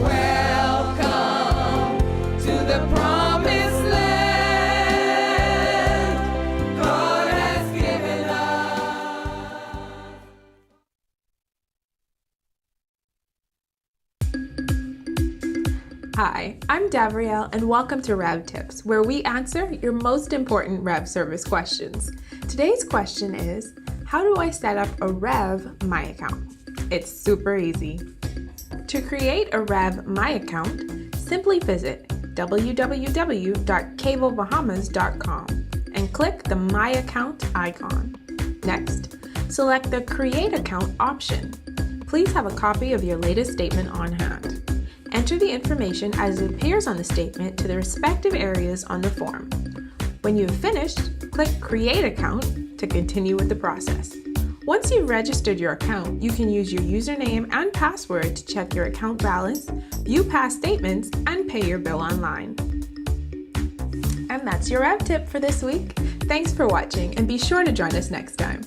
Welcome to the promised land. God has given us. Hi, I'm Davrielle, and welcome to Rev Tips, where we answer your most important Rev service questions. Today's question is, how do I set up a Rev My account? It's super easy. To create a Rev My account, simply visit www.cablebahamas.com and click the My Account icon. Next, select the Create Account option. Please have a copy of your latest statement on hand. Enter the information as it appears on the statement to the respective areas on the form. When you've finished, click Create Account to continue with the process. Once you've registered your account, you can use your username and password to check your account balance, view past statements, and pay your bill online. And that's your Rev Tip for this week. Thanks for watching, and be sure to join us next time.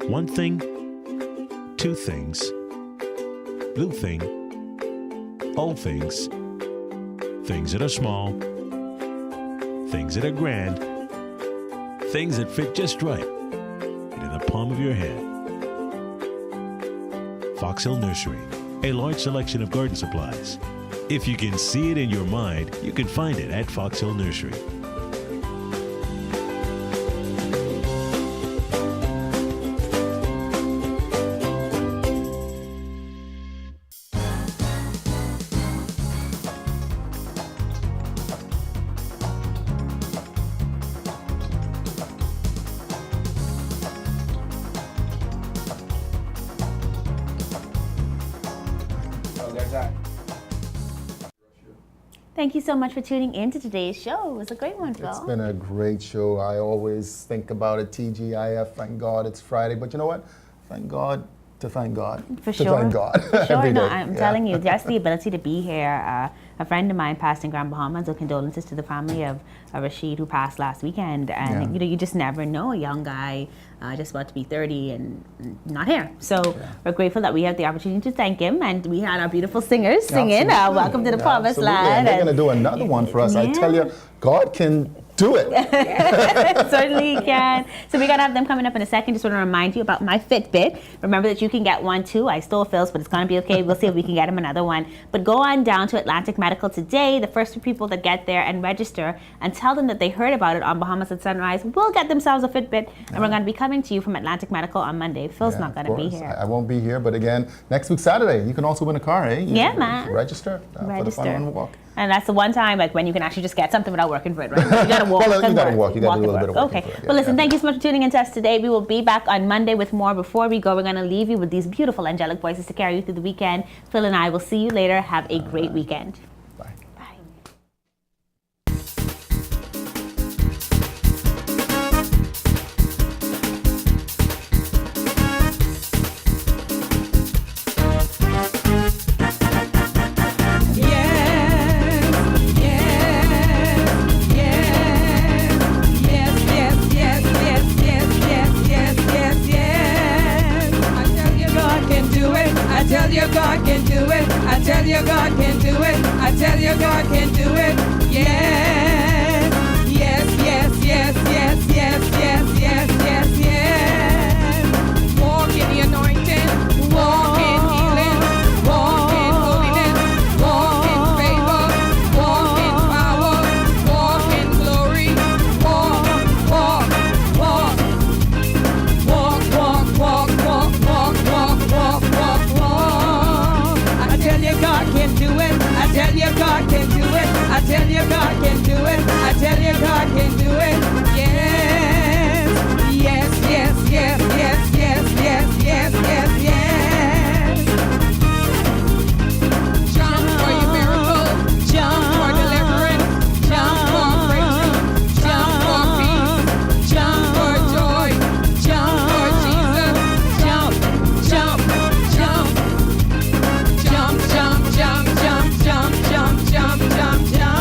One thing, two things, blue thing, old things, things that are small, things that are grand, things that fit just right, and in the palm of your hand. Fox Hill Nursery, a large selection of garden supplies. If you can see it in your mind, you can find it at Fox Hill Nursery. Thank you so much for tuning in to today's show. It was a great one, Phil. It's been a great show. I always think about it, TGIF, thank God it's Friday. But you know what? Thank God to thank God. For to sure. thank God. For sure. Every No, day. I'm telling you, just the ability to be here. A friend of mine passed in Grand Bahamas, so condolences to the family of Rashid, who passed last weekend. And you just never know, a young guy just about to be 30 and not here. So we're grateful that we have the opportunity to thank him, and we had our beautiful singers singing Welcome to the Promised Land. And they're going to do another one for us. I tell you, God can do it. Certainly can. So we're going to have them coming up in a second. Just want to remind you about my Fitbit. Remember that you can get one too. I stole Phil's, but it's going to be okay. We'll see if we can get him another one. But go on down to Atlantic Medical today. The first few people that get there and register and tell them that they heard about it on Bahamas at Sunrise will get themselves a Fitbit. And we're going to be coming to you from Atlantic Medical on Monday. Phil's not going to be here. I won't be here, but again, next week Saturday, you can also win a car, eh? Man. Register for the Fun Run Walk. And that's the one time, like, when you can actually just get something without working for it, right? You gotta walk. Well, you gotta walk. You gotta do a little bit of work. Okay. Well, listen, thank you so much for tuning in to us today. We will be back on Monday with more. Before we go, we're gonna leave you with these beautiful angelic voices to carry you through the weekend. Phil and I will see you later. Have a great weekend. God can do it. I tell you God can do it. I tell you God can do it. Yes, yes, yes, yes, yes, yes, yes, yes, yes, yes. Walk in the anointing. Walk in healing. Walk in holiness. Walk in favor. Walk in power. Walk in glory. Walk, walk, walk. Walk, walk, walk, walk, walk, walk, walk, walk, walk. I tell you God can do it. I tell you God can do it. I tell you God can do it. I tell you God can do it. Yes, yes, yes, yes, yes, yes, yes, yes, yes, yes. Jump for your miracle. Jump for deliverance. Jump for breakthrough. Jump for peace. Jump for joy. Jump for Jesus. Jump, jump, jump. Jump, jump, jump, jump, jump, jump, jump, jump, jump.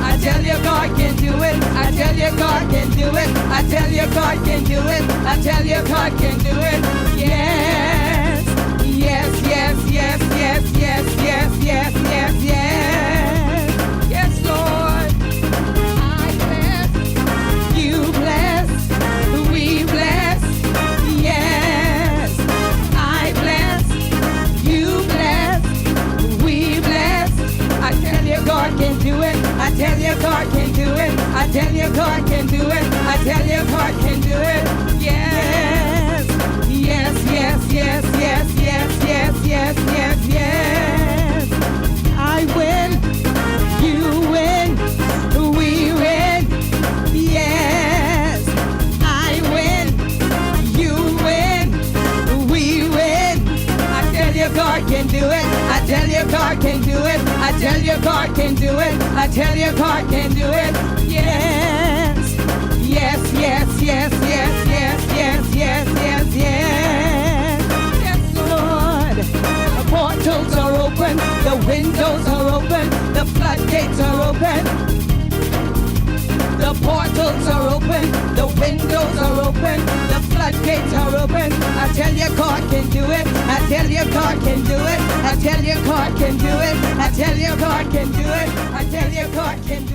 I tell you God can do it. I tell you God can do it. I tell you God can do it. I tell you God can do it. Yes, yes, yes, yes, yes, yes, yes, yes, yes, yes. Yes, Lord. I bless. You bless. We bless. Yes. I bless. You bless. We bless. I tell you God can do it. I tell you God can do it. I tell you God can do it. I tell you God can do it. Yes. Yes, yes, yes, yes, yes, yes, yes, yes, yes. I win. You win. We win. Yes. I win. You win. We win. I tell you God can do it. I tell you God can do it. I tell you God can do it. I tell you God can do it. Yes. Yes, yes, yes, yes, yes, yes, yes, yes, yes. Yes, Lord. The portals are open. The windows are open. The floodgates are open. The portals are open. The windows are open. The floodgates are open. I tell you God can do it. I tell you God can do it. I tell you God can do it. I tell you God can do it. I tell you God can do it.